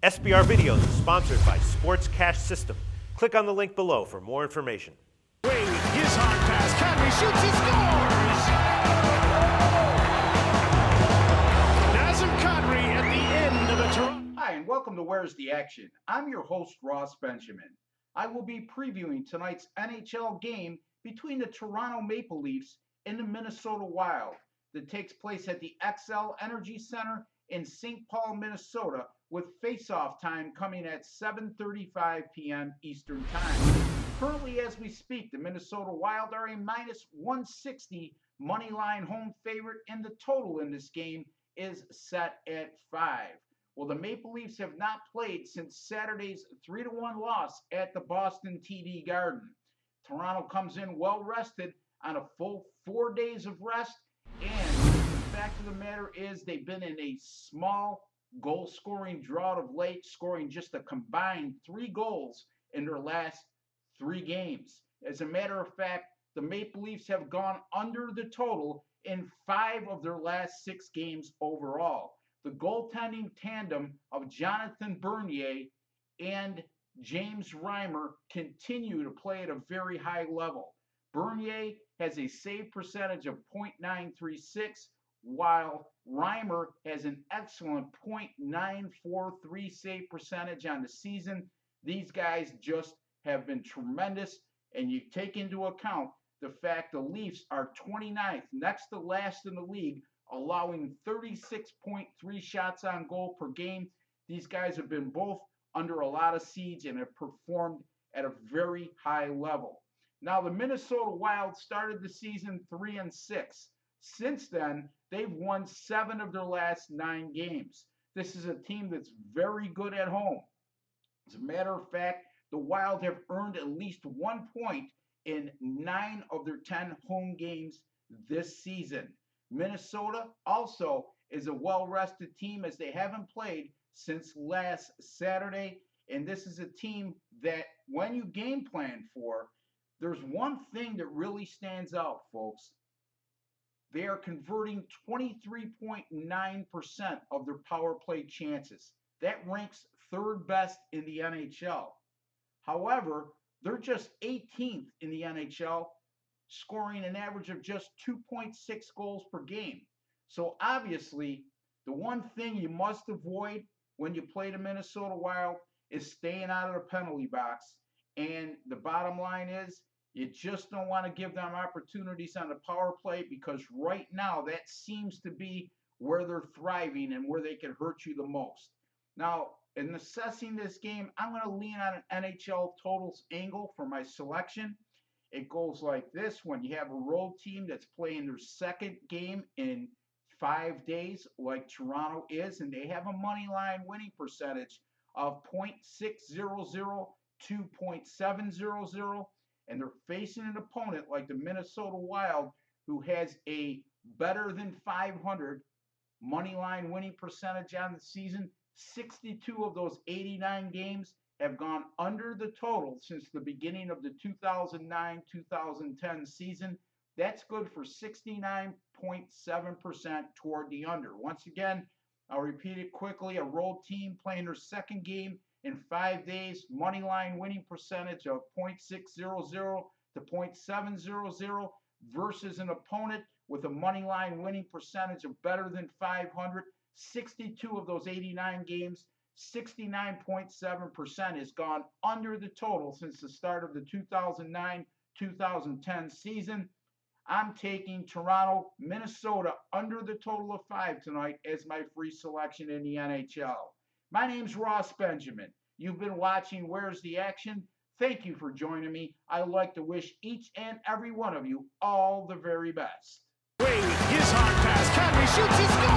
SBR Videos is sponsored by Sports Cash System. Click on the link below for more information. Wade, his hard pass, Conley shoots, he scores! Nazem Kadri at the end of the Toronto. Hi, and welcome to Where's the Action? I'm your host, Ross Benjamin. I will be previewing tonight's NHL game between the Toronto Maple Leafs and the Minnesota Wild that takes place at the Xcel Energy Center in St. Paul, Minnesota, with face-off time coming at 7:35 p.m. Eastern Time. Currently, as we speak, the Minnesota Wild are a minus 160 money line home favorite, and the total in this game is set at 5. Well, the Maple Leafs have not played since Saturday's 3-1 loss at the Boston TD Garden. Toronto comes in well rested on a full 4 days of rest, and the fact of the matter is they've been in a small goal-scoring drought of late, scoring just a combined 3 goals in their last 3 games. As a matter of fact, the Maple Leafs have gone under the total in 5 of their last 6 games overall. The goaltending tandem of Jonathan Bernier and James Reimer continue to play at a very high level. Bernier has a save percentage of .936, while Reimer has an excellent .943 save percentage on the season. These guys just have been tremendous, and you take into account the fact the Leafs are 29th, next to last in the league, allowing 36.3 shots on goal per game. These guys have been both under a lot of siege and have performed at a very high level. Now, the Minnesota Wild started the season 3-6. Since then, they've won 7 of their last 9 games. This is a team that's very good at home. As a matter of fact, the Wild have earned at least 1 point in 9 of their 10 home games this season. Minnesota also is a well-rested team, as they haven't played since last Saturday. And this is a team that when you game plan for, there's one thing that really stands out, folks. They are converting 23.9% of their power play chances. That ranks 3rd best in the NHL. However, they're just 18th in the NHL, scoring an average of just 2.6 goals per game. So obviously, the one thing you must avoid when you play the Minnesota Wild is staying out of the penalty box. And the bottom line is, you just don't want to give them opportunities on the power play, because right now that seems to be where they're thriving and where they can hurt you the most. Now, in assessing this game, I'm going to lean on an NHL totals angle for my selection. It goes like this: when you have a road team that's playing their 2nd game in 5 days, like Toronto is, and they have a money line winning percentage of .600 to .700, and they're facing an opponent like the Minnesota Wild, who has a better than 500 money line winning percentage on the season. 62 of those 89 games have gone under the total since the beginning of the 2009-2010 season. That's good for 69.7% toward the under. Once again, I'll repeat it quickly: a road team playing their 2nd game in 5 days, money line winning percentage of .600 to .700 versus an opponent with a money line winning percentage of better than 500. 62 of those 89 games, 69.7% has gone under the total since the start of the 2009-2010 season. I'm taking Toronto, Minnesota under the total of 5 tonight as my free selection in the NHL. My name's Ross Benjamin. You've been watching Where's the Action? Thank you for joining me. I'd like to wish each and every one of you all the very best. Wade, his hard pass, Conley shoots, he scores!